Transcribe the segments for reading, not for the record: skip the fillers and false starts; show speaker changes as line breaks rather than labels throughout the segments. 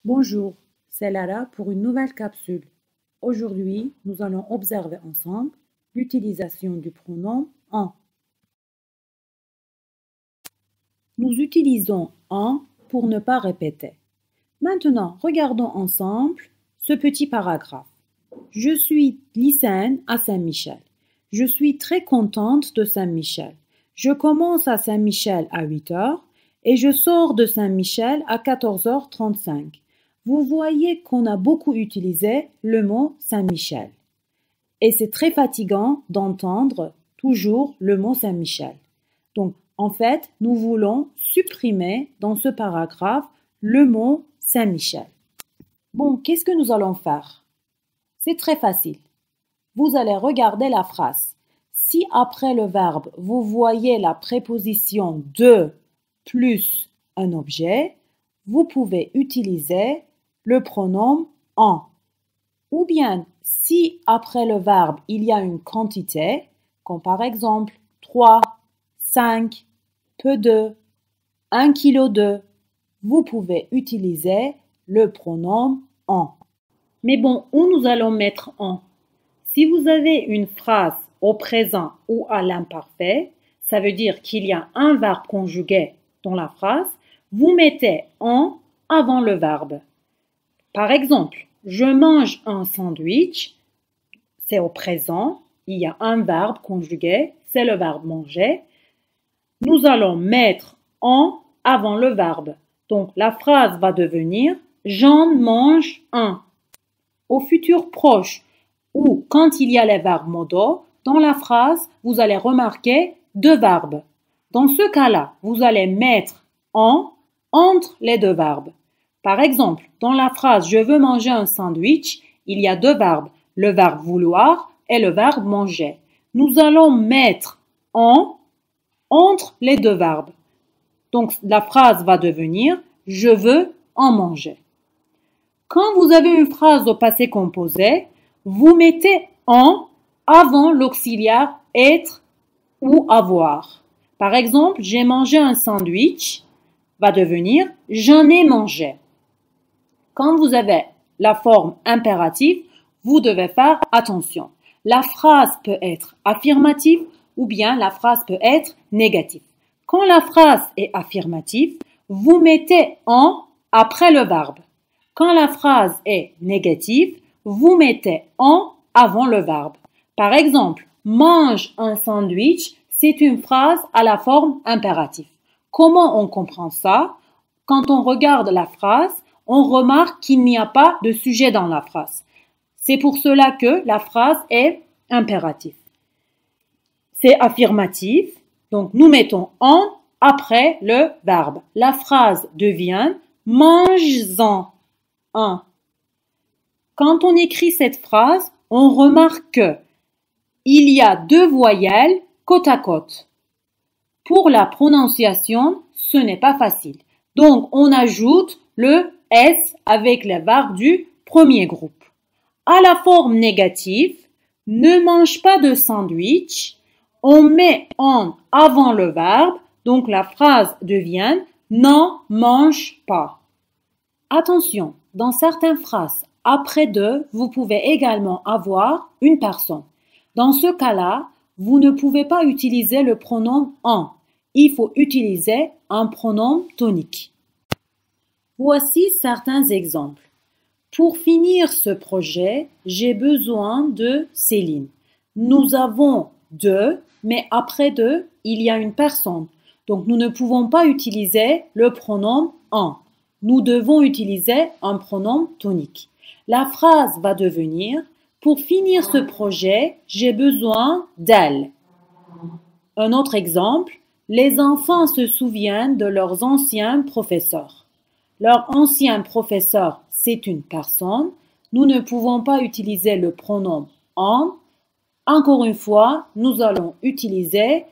Bonjour, c'est Lara pour une nouvelle capsule. Aujourd'hui, nous allons observer ensemble l'utilisation du pronom en. Nous utilisons en pour ne pas répéter. Maintenant, regardons ensemble ce petit paragraphe. Je suis lycéenne à Saint-Michel. Je suis très contente de Saint-Michel. Je commence à Saint-Michel à 8 heures et je sors de Saint-Michel à 14h35. Vous voyez qu'on a beaucoup utilisé le mot Saint-Michel. Et c'est très fatigant d'entendre toujours le mot Saint-Michel. Donc, en fait, nous voulons supprimer dans ce paragraphe le mot Saint-Michel. Bon, qu'est-ce que nous allons faire? C'est très facile. Vous allez regarder la phrase. Si après le verbe, vous voyez la préposition de plus un objet, vous pouvez utiliser le pronom en. Ou bien, si après le verbe, il y a une quantité, comme par exemple 3, 5, peu de, 1 kilo de, vous pouvez utiliser le pronom en. Mais bon, où nous allons mettre en? Si vous avez une phrase au présent ou à l'imparfait, ça veut dire qu'il y a un verbe conjugué dans la phrase, vous mettez en avant le verbe. Par exemple, je mange un sandwich, c'est au présent, il y a un verbe conjugué, c'est le verbe manger. Nous allons mettre en avant le verbe. Donc la phrase va devenir j'en mange un. Au futur proche ou quand il y a les verbes modaux, dans la phrase, vous allez remarquer deux verbes. Dans ce cas-là, vous allez mettre en entre les deux verbes. Par exemple, dans la phrase « Je veux manger un sandwich », il y a deux verbes, le verbe « vouloir » et le verbe « manger ». Nous allons mettre en entre les deux verbes. Donc, la phrase va devenir « Je veux en manger ». Quand vous avez une phrase au passé composé, vous mettez en avant l'auxiliaire être ou avoir. Par exemple, « J'ai mangé un sandwich » va devenir « J'en ai mangé ». Quand vous avez la forme impérative, vous devez faire attention. La phrase peut être affirmative ou bien la phrase peut être négative. Quand la phrase est affirmative, vous mettez en après le verbe. Quand la phrase est négative, vous mettez en avant le verbe. Par exemple, mange un sandwich, c'est une phrase à la forme impérative. Comment on comprend ça? Quand on regarde la phrase, on remarque qu'il n'y a pas de sujet dans la phrase. C'est pour cela que la phrase est impérative. C'est affirmatif, donc nous mettons en après le verbe. La phrase devient mange-en un. Quand on écrit cette phrase, on remarque que il y a deux voyelles côte à côte. Pour la prononciation, ce n'est pas facile. Donc, on ajoute le S avec les verbes du premier groupe. À la forme négative, ne mange pas de sandwich, on met en avant le verbe, donc la phrase devient n'en mange pas. Attention, dans certaines phrases, après de, vous pouvez également avoir une personne. Dans ce cas-là, vous ne pouvez pas utiliser le pronom en. Il faut utiliser un pronom tonique. Voici certains exemples. Pour finir ce projet, j'ai besoin de Céline. Nous avons de, mais après de, il y a une personne. Donc, nous ne pouvons pas utiliser le pronom en. Nous devons utiliser un pronom tonique. La phrase va devenir « Pour finir ce projet, j'ai besoin d'elle ». Un autre exemple, les enfants se souviennent de leurs anciens professeurs. Leur ancien professeur, c'est une personne. Nous ne pouvons pas utiliser le pronom en. Encore une fois, nous allons utiliser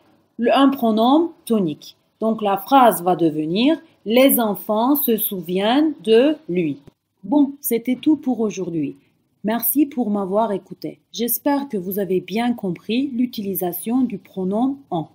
un pronom tonique. Donc la phrase va devenir « Les enfants se souviennent de lui ». Bon, c'était tout pour aujourd'hui. Merci pour m'avoir écouté. J'espère que vous avez bien compris l'utilisation du pronom en.